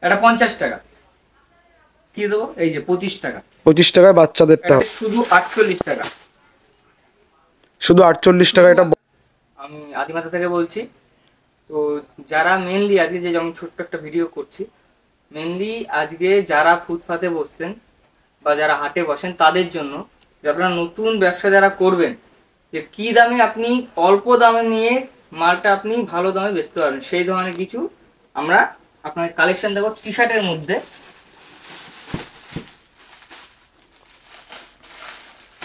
এটা 50 টাকা কি দেবো, এই যে 25 টাকা। 25 টাকায় বাচ্চাদেরটা শুধু 48 টাকা। শুধু 48 টাকা। এটা আমি আদিমাতা থেকে বলছি। তো যারা মেনলি আজকে যে যেমন ছোট্ট একটা ভিডিও করছি, মেনলি আজকে যারা ফুটপাতে বসতেন বা যারা হাটে বসেন তাদের জন্য, যে আপনারা নতুন ব্যবসা যারা করবেন, যে কি দামে আপনি অল্প দামে নিয়ে মালটা আপনি ভালো দামে বেচতে পারবেন, সেই ধরনের কিছু আমরা আপনার কালেকশন দেবো টি শার্টের মধ্যে।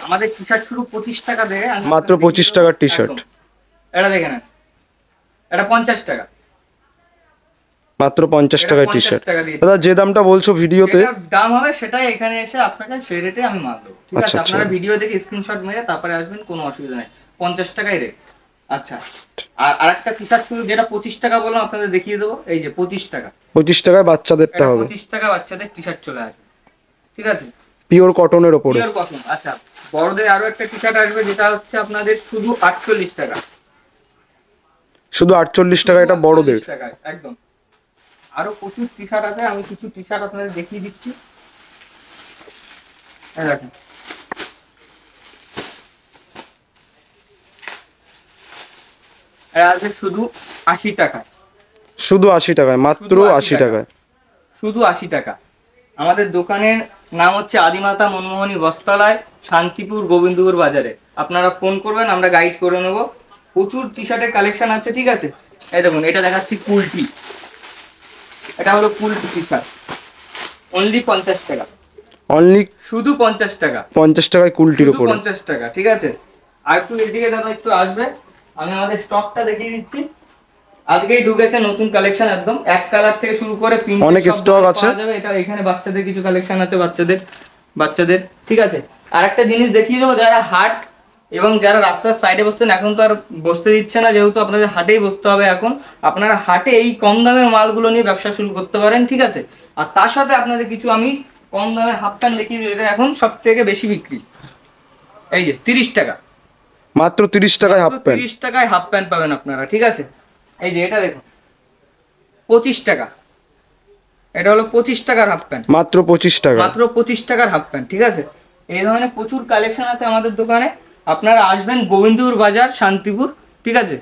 আমাদের টি শার্ট শুরু 25 টাকা থেকে, মাত্র 25 টাকার টি শার্ট। এটা দেখে নেন, এটা 50 টাকা, মাত্র 50 টাকায় টি শার্ট। দাদা যে দামটা বলছো ভিডিওতে দাম হবে সেটাই এখানে এসে আপনাকে সেই রেটে আমি মাল দেবো, ঠিক আছে? আপনারা ভিডিও দেখে স্ক্রিনশট মেরে তারপরে আসবেন, কোনো অসুবিধা নেই, 50 টাকাই রেট। আচ্ছা, আর আরেকটা টি শার্ট শুরু যেটা 25 টাকা বললাম আপনাদের দেখিয়ে দেবো, এই যে 25 টাকা। 25 টাকায় বাচ্চাদেরটা হবে। 25 টাকা বাচ্চাদের টি শার্ট চলে আসবে, ঠিক আছে? পিওর কটনের উপরে। Pure cotton. আচ্ছা, বড়দের আরো একটা টি শার্ট আসবে যেটা হচ্ছে আপনাদের শুধু 48 টাকা। শুধু 48 টাকা, এটা বড়দের। একদম। আরো প্রচুর টি শার্ট আছে, আমি কিছু টি শার্ট আপনাদের দেখিয়ে দিচ্ছি। দেখেন, আছে শুধু 80 টাকা। শুধু 80 টাকায়, মাত্র 80 টাকায়, শুধু 80 টাকা। আমাদের দোকানের নাম হচ্ছে আদিমাতা মনমোহনী বস্ত্রালয়, শান্তিপুর গোবিন্দপুর বাজারে। আপনারা ফোন করবেন, আমরা গাইড করে নেব। প্রচুর টি শার্টের কালেকশন আছে, ঠিক আছে? এই দেখুন, এটা দেখাচ্ছি কুলটি। এটা হলো কুলটি টি শার্ট, অনলি 50 টাকা। অনলি শুধু 50 টাকা। 50 টাকায় কুলটির উপরে। 50 টাকা, ঠিক আছে? আর একটু এদিকে দাদা একটু আসবে, আমি আমাদের স্টকটা দেখিয়ে দিচ্ছি। আজকেই ঢুকেছে নতুন কালেকশন, একদম এক কালার থেকে শুরু করে পিঙ্ক অনেক স্টক আছে। এটা এখানে বাচ্চাদের কিছু কালেকশন আছে, বাচ্চাদের, ঠিক আছে? আর একটা জিনিস দেখিয়ে দেবো, যারা হাট এবং যারা রাস্তার সাইডে বসতেন, এখন তো আর বসতে দিচ্ছে না, যেহেতু আপনাদের হাটেই বসতে হবে এখন। আপনারা হাটে এই কম দামের মালগুলো নিয়ে ব্যবসা শুরু করতে পারেন, ঠিক আছে? আর তার সাথে আপনাদের কিছু আমি কম দামের হাফ প্যান্ট দেখিয়ে দিই, এটা এখন সব থেকে বেশি বিক্রি। এই যে 30 টাকা, মাত্র 30 টাকায় হাফ প্যান্ট। 30 টাকায় হাফ প্যান্ট পাবেন আপনারা, ঠিক আছে? এই যে এটা দেখুন, 25 টাকা। এটা হলো 25 টাকার হাফ প্যান্ট, মাত্র 25 টাকা, মাত্র 25 টাকার হাফ প্যান্ট, ঠিক আছে? এই ধরনের প্রচুর কালেকশন আছে আমাদের দোকানে। আপনারা আসবেন গোবিন্দপুর বাজার, শান্তিপুর, ঠিক আছে?